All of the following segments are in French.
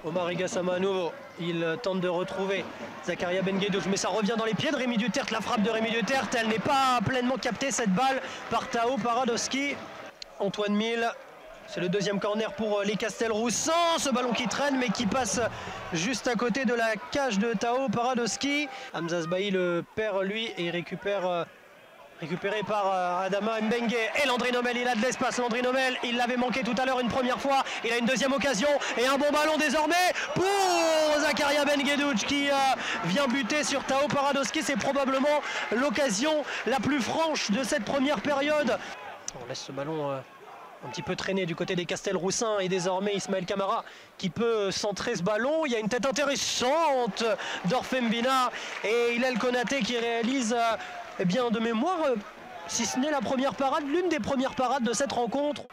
Omar Egassama à nouveau, il tente de retrouver Zakaria Benguedouche, mais ça revient dans les pieds de Rémi Duterte. La frappe de Rémi Duterte, elle n'est pas pleinement captée cette balle par Tao Paradowski. Antoine Mille, c'est le deuxième corner pour les Castelroussins. Ce ballon qui traîne mais qui passe juste à côté de la cage de Tao Paradowski. Hamza Sbahi le perd lui et récupéré par Adama Mbengue. Et Landry Nomel, il a de l'espace. Landry Nomel, il l'avait manqué tout à l'heure une première fois. Il a une deuxième occasion et un bon ballon désormais pour Zakaria Benguedouche qui vient buter sur Tao Paradowski. C'est probablement l'occasion la plus franche de cette première période. On laisse ce ballon un petit peu traîner du côté des Castelroussins et désormais Ismaël Camara qui peut centrer ce ballon. Il y a une tête intéressante d'Orfembina et Hillel Konaté qui réalise eh bien de mémoire, si ce n'est la première parade, l'une des premières parades de cette rencontre.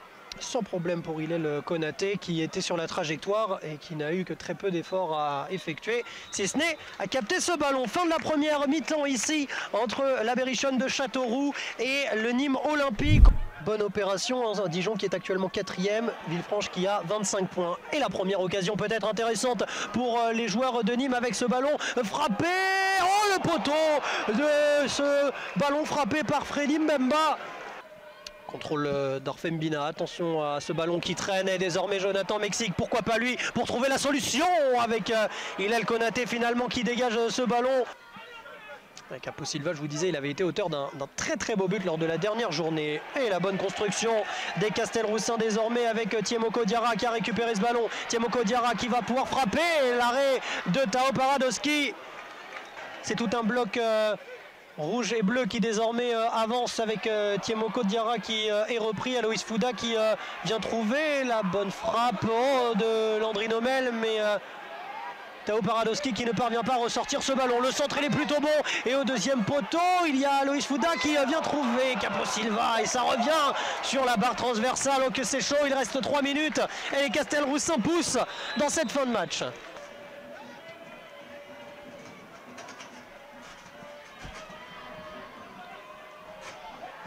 Sans problème pour Hillel Konaté qui était sur la trajectoire et qui n'a eu que très peu d'efforts à effectuer, si ce n'est à capter ce ballon. Fin de la première mi-temps ici entre la Berrichonne de Châteauroux et le Nîmes Olympique. Bonne opération, hein, Dijon qui est actuellement 4e, Villefranche qui a 25 points. Et la première occasion peut-être intéressante pour les joueurs de Nîmes avec ce ballon frappé. Oh, le poteau de ce ballon frappé par Freddy Mbemba. Contrôle d'Orfembina, attention à ce ballon qui traîne et désormais Jonathan Mexique, pourquoi pas lui pour trouver la solution avec Hillel Konaté finalement qui dégage ce ballon. Capo Silva, je vous disais, il avait été auteur d'un très beau but lors de la dernière journée. Et la bonne construction des Castelroussins désormais avec Tiemoko Diarra qui a récupéré ce ballon. Tiemoko Diarra qui va pouvoir frapper. L'arrêt de Tao Paradowski. C'est tout un bloc rouge et bleu qui désormais avance avec Tiemoko Diarra qui est repris. Aloïs Fouda qui vient trouver la bonne frappe de Landry Nomel, mais Tao Paradowski qui ne parvient pas à ressortir ce ballon. Le centre il est plutôt bon et au deuxième poteau il y a Aloïs Fouda qui vient trouver Capo Silva et ça revient sur la barre transversale. Oh que c'est chaud, il reste 3 minutes et les Castelroussins poussent dans cette fin de match.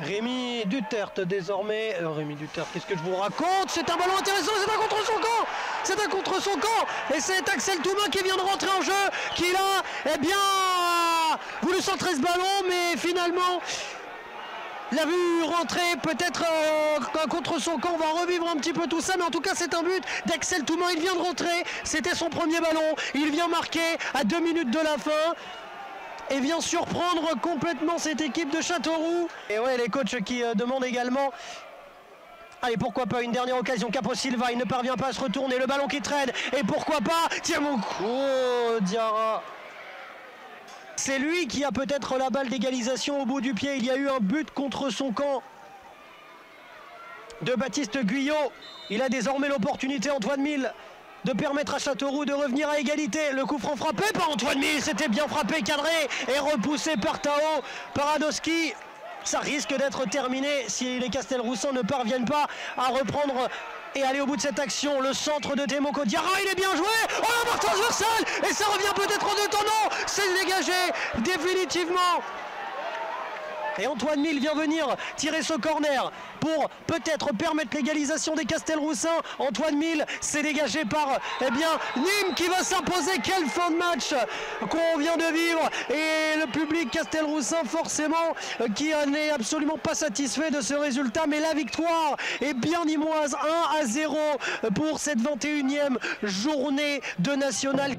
Rémi Duterte désormais. Rémi Duterte, qu'est-ce que je vous raconte? C'est un ballon intéressant, c'est un contre son camp. C'est un contre son camp. Et c'est Axel Toumain qui vient de rentrer en jeu, qui a bien voulu centrer ce ballon, mais finalement l'a vu rentrer peut-être contre son camp. On va revivre un petit peu tout ça, mais en tout cas c'est un but d'Axel Toumain. Il vient de rentrer, c'était son premier ballon. Il vient marquer à 2 minutes de la fin. Et vient surprendre complètement cette équipe de Châteauroux. Et ouais, les coachs qui demandent également. Allez, pourquoi pas une dernière occasion. Capo Silva, il ne parvient pas à se retourner. Le ballon qui traîne. Et pourquoi pas Tiemoko Diarra. C'est lui qui a peut-être la balle d'égalisation au bout du pied. Il y a eu un but contre son camp de Baptiste Guyot. Il a désormais l'opportunité, Antoine Mille, de permettre à Châteauroux de revenir à égalité. Le coup franc frappé par Antoine Mille, c'était bien frappé, cadré et repoussé par Tao Paradowski. Ça risque d'être terminé si les Castelroussins ne parviennent pas à reprendre et aller au bout de cette action. Le centre de Tiemoko Diarra, il est bien joué. Oh, la barre transversale et ça revient peut-être en détonnant. C'est dégagé définitivement. Et Antoine Mille vient venir tirer ce corner pour peut-être permettre l'égalisation des Castelroussins. Antoine Mille s'est dégagé par Nîmes qui va s'imposer. Quelle fin de match qu'on vient de vivre. Et le public Castelroussin forcément qui n'est absolument pas satisfait de ce résultat. Mais la victoire est bien nîmoise, 1-0 pour cette 21e journée de National.